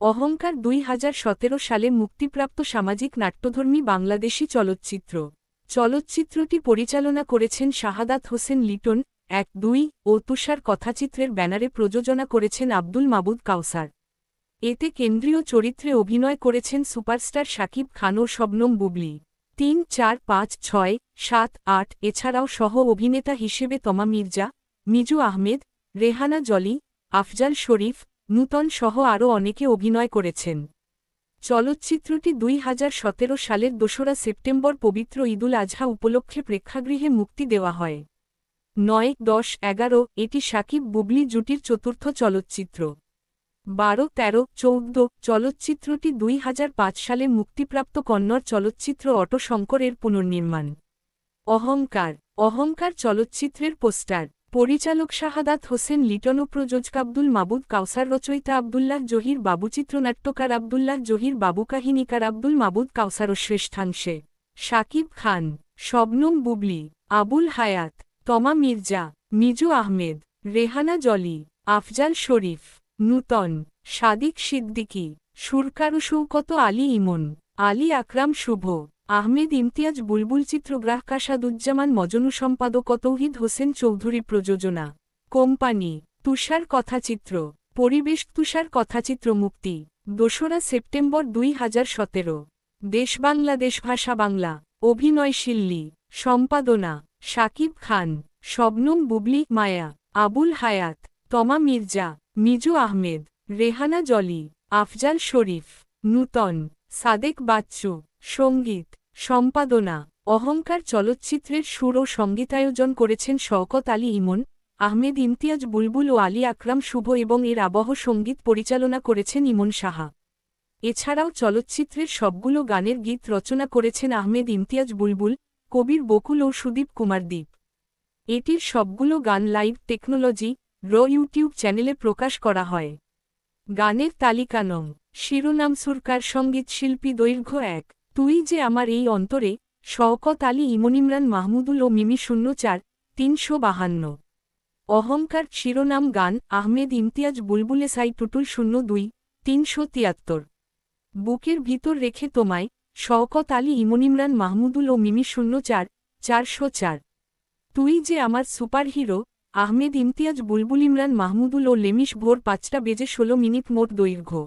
অহংকার 2017 সালে মুক্তিপ্রাপ্ত সামাজিক নাট্যধর্মী বাংলাদেশী চলচ্চিত্র। চলচ্চিত্রটি পরিচালনা করেছেন শাহাদাত হোসেন লিটন 1-2 ও তুষার কথাচিত্রের ব্যানারে প্রযোজনা করেছেন আব্দুল মাবুদ কাউসার। এতে কেন্দ্রীয় চরিত্রে অভিনয় করেছেন সুপারস্টার শাকিব খান ও শবনম বুবলী। 3, 4, 5, 6, 7, 8 এছাড়াও সহ অভিনেতা হিসেবে তমা মির্জা, মিজু আহমেদ, রেহানা জলি, আফজাল শরীফ, নূতন সহ আরও অনেকে অভিনয় করেছেন। চলচ্চিত্রটি 2017 সালের 2রা সেপ্টেম্বর পবিত্র ঈদুল আজহা উপলক্ষে প্রেক্ষাগৃহে মুক্তি দেওয়া হয়। 9, 10, 11 এটি শাকিব বুবলী জুটির চতুর্থ চলচ্চিত্র। 12, 13, 14 চলচ্চিত্রটি 2005 সালে মুক্তিপ্রাপ্ত কন্নড় চলচ্চিত্র অটো শঙ্করের পুনর্নির্মাণ। অহংকার চলচ্চিত্রের পোস্টার। পরিচালক শাহাদাত হোসেন লিটন ও প্রযোজক আব্দুল মাবুদ কাউসার, রচয়িতা আব্দুল্লাহ জহির বাবু, চিত্রনাট্যকার আব্দুল্লাহ জহির বাবু, কাহিনীকার আব্দুল মাবুদ কাউসার ও শ্রেষ্ঠাংশে শাকিব খান, শবনম বুবলী, আবুল হায়াত, তমা মির্জা, মিজু আহমেদ, রেহানা জলি, আফজাল শরীফ, নূতন, সাদিক সিদ্দিকী, সুরকার শৌকত আলী ইমন, আলী আকরাম শুভ, আহমেদ ইমতিয়াজ বুলবুল, চিত্রগ্রাহক আসাদুজ্জামান মজনু, সম্পাদক তৌহিদ হোসেন চৌধুরী, প্রযোজনা কোম্পানি তুষার কথাচিত্র, পরিবেশ তুষার কথাচিত্র মুক্তি 2রা সেপ্টেম্বর 2017। দেশ বাংলাদেশ, ভাষা বাংলা। অভিনয় শিল্লী, সম্পাদনা শাকিব খান, শবনম বুবলী, মায়া, আবুল হায়াত, তমা মির্জা, মিজু আহমেদ, রেহানা জলি, আফজাল শরীফ, নূতন, সাদেক বাচ্চু। সঙ্গীত সম্পাদনা অহংকার চলচ্চিত্রের সুর ও সঙ্গীতায়োজন করেছেন শওকত আলী ইমন, আহমেদ ইমতিয়াজ বুলবুল ও আলী আকরাম শুভ এবং এর আবহ সঙ্গীত পরিচালনা করেছেন ইমন সাহা। এছাড়াও চলচ্চিত্রের সবগুলো গানের গীত রচনা করেছেন আহমেদ ইমতিয়াজ বুলবুল, কবির বকুল ও সুদীপ কুমার দীপ। এটির সবগুলো গান লাইভ টেকনোলজি ইউটিউব চ্যানেলে প্রকাশ করা হয়। গানের তালিকা নং। শিরোনাম সুরকার, সঙ্গীত শিল্পী, দৈর্ঘ্য 1, তুই যে আমার এই অন্তরে, শওকত আলী ইমন, ইমরান মাহমুদুল ও মিমি 04, 352। অহংকার শিরোনাম গান, আহমেদ ইমতিয়াজ বুলবুল, এসআই টুটুল 02, 373। বুকের ভিতর রেখে তোমায়, শওকত আলী ইমন, ইমরান মাহমুদুল ও মিমি 04, 404। তুই যে আমার সুপারহিরো, আহমেদ ইমতিয়াজ বুলবুল, ইমরান মাহমুদুল ও লেমিশ ভোর 5টা বেজে 16 মিনিট। মোট দৈর্ঘ্য